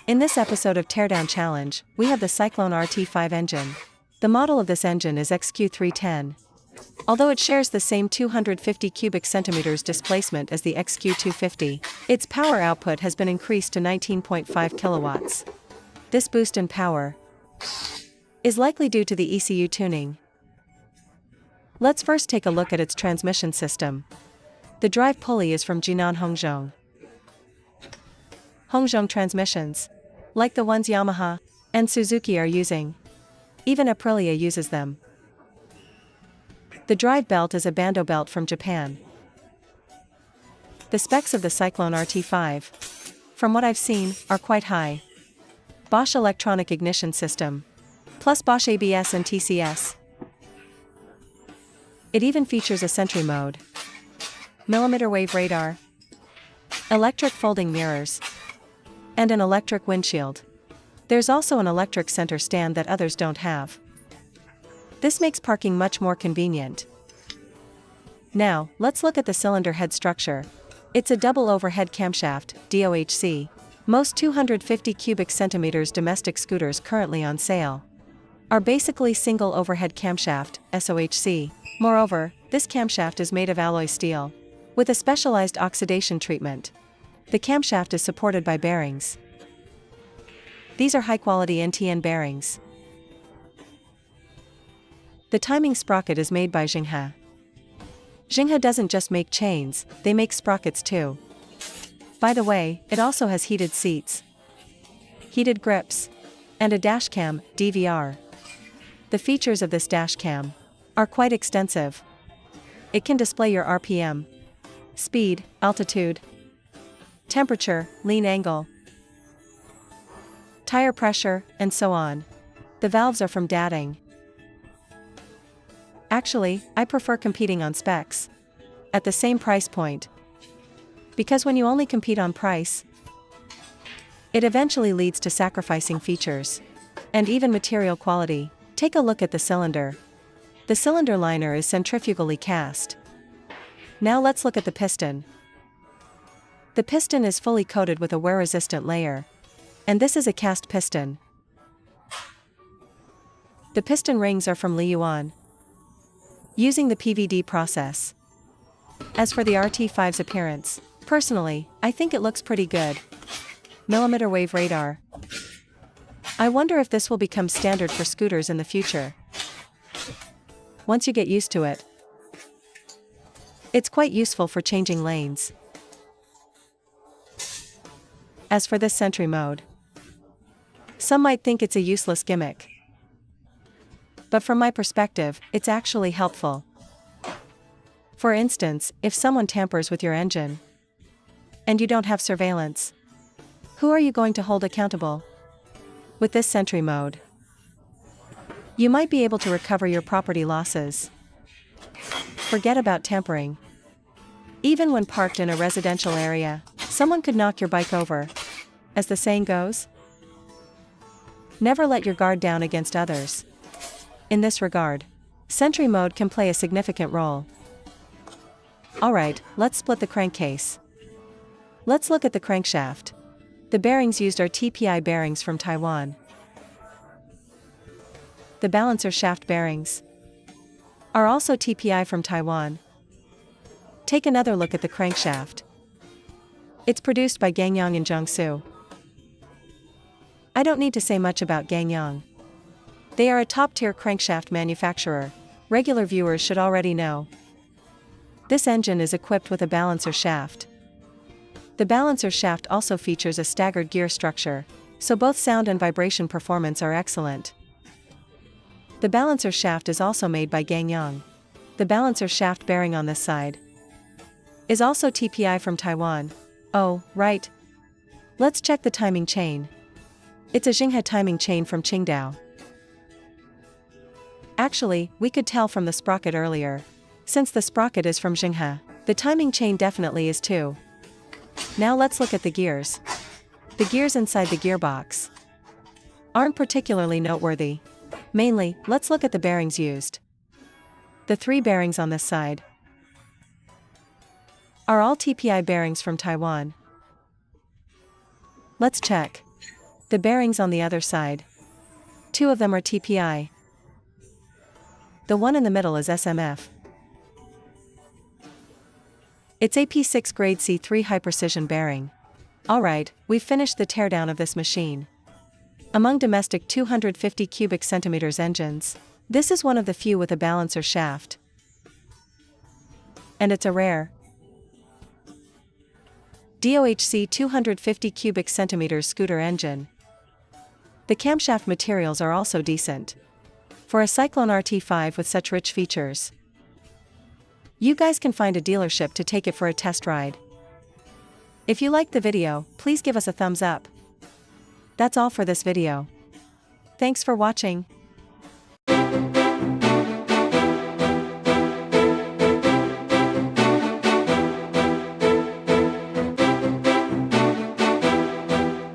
In this episode of Teardown Challenge, we have the Cyclone RT5 engine. The model of this engine is XQ310. Although it shares the same 250 cubic centimeters displacement as the XQ250, its power output has been increased to 19.5 kilowatts. This boost in power is likely due to the ECU tuning. Let's first take a look at its transmission system. The drive pulley is from Jinan Hongzhong. Hongzhong transmissions, like the ones Yamaha and Suzuki are using. Even Aprilia uses them. The drive belt is a Bando belt from Japan. The specs of the Cyclone RT5, from what I've seen, are quite high. Bosch electronic ignition system, plus Bosch ABS and TCS. It even features a Sentry Mode, millimeter wave radar, electric folding mirrors, and an electric windshield. There's also an electric center stand that others don't have. This makes parking much more convenient. Now, let's look at the cylinder head structure. It's a double overhead camshaft, DOHC. Most 250 cubic centimeters domestic scooters currently on sale are basically single overhead camshaft, SOHC. Moreover, this camshaft is made of alloy steel, with a specialized oxidation treatment. The camshaft is supported by bearings. These are high-quality NTN bearings. The timing sprocket is made by Jinhe. Jinhe doesn't just make chains, they make sprockets too. By the way, it also has heated seats, heated grips, and a dashcam, DVR. The features of this dashcam are quite extensive. It can display your RPM, speed, altitude, temperature, lean angle, tire pressure, and so on. The valves are from Datang. Actually, I prefer competing on specs at the same price point. Because when you only compete on price, it eventually leads to sacrificing features and even material quality. Take a look at the cylinder. The cylinder liner is centrifugally cast. Now let's look at the piston. The piston is fully coated with a wear-resistant layer. And this is a cast piston. The piston rings are from Liyuan, using the PVD process. As for the RT5's appearance, personally, I think it looks pretty good. Millimeter wave radar. I wonder if this will become standard for scooters in the future. Once you get used to it, it's quite useful for changing lanes. As for this Sentry Mode, some might think it's a useless gimmick. But from my perspective, it's actually helpful. For instance, if someone tampers with your engine, and you don't have surveillance, who are you going to hold accountable? With this Sentry Mode, you might be able to recover your property losses. Forget about tampering. Even when parked in a residential area, someone could knock your bike over. As the saying goes, never let your guard down against others. In this regard, Sentry Mode can play a significant role. Alright, let's split the crankcase. Let's look at the crankshaft. The bearings used are TPI bearings from Taiwan. The balancer shaft bearings are also TPI from Taiwan. Take another look at the crankshaft. It's produced by Gangyang in Jiangsu. I don't need to say much about Gangyang. They are a top-tier crankshaft manufacturer. Regular viewers should already know. This engine is equipped with a balancer shaft. The balancer shaft also features a staggered gear structure, so both sound and vibration performance are excellent. The balancer shaft is also made by Gangyang. The balancer shaft bearing on this side is also TPI from Taiwan. Oh, right. Let's check the timing chain. It's a Jinhe timing chain from Qingdao. Actually, we could tell from the sprocket earlier. Since the sprocket is from Jinhe, the timing chain definitely is too. Now let's look at the gears. The gears inside the gearbox aren't particularly noteworthy. Mainly, let's look at the bearings used. The 3 bearings on this side are all TPI bearings from Taiwan. Let's check. The bearings on the other side. 2 of them are TPI. The one in the middle is SMF. It's a P6 grade C3 high precision bearing. Alright, we've finished the teardown of this machine. Among domestic 250 cubic centimeters engines, this is one of the few with a balancer shaft. And it's a rare DOHC 250 cubic centimeters scooter engine. The camshaft materials are also decent for a Cyclone RT5 with such rich features. You guys can find a dealership to take it for a test ride. If you liked the video, please give us a thumbs up. That's all for this video. Thanks for watching.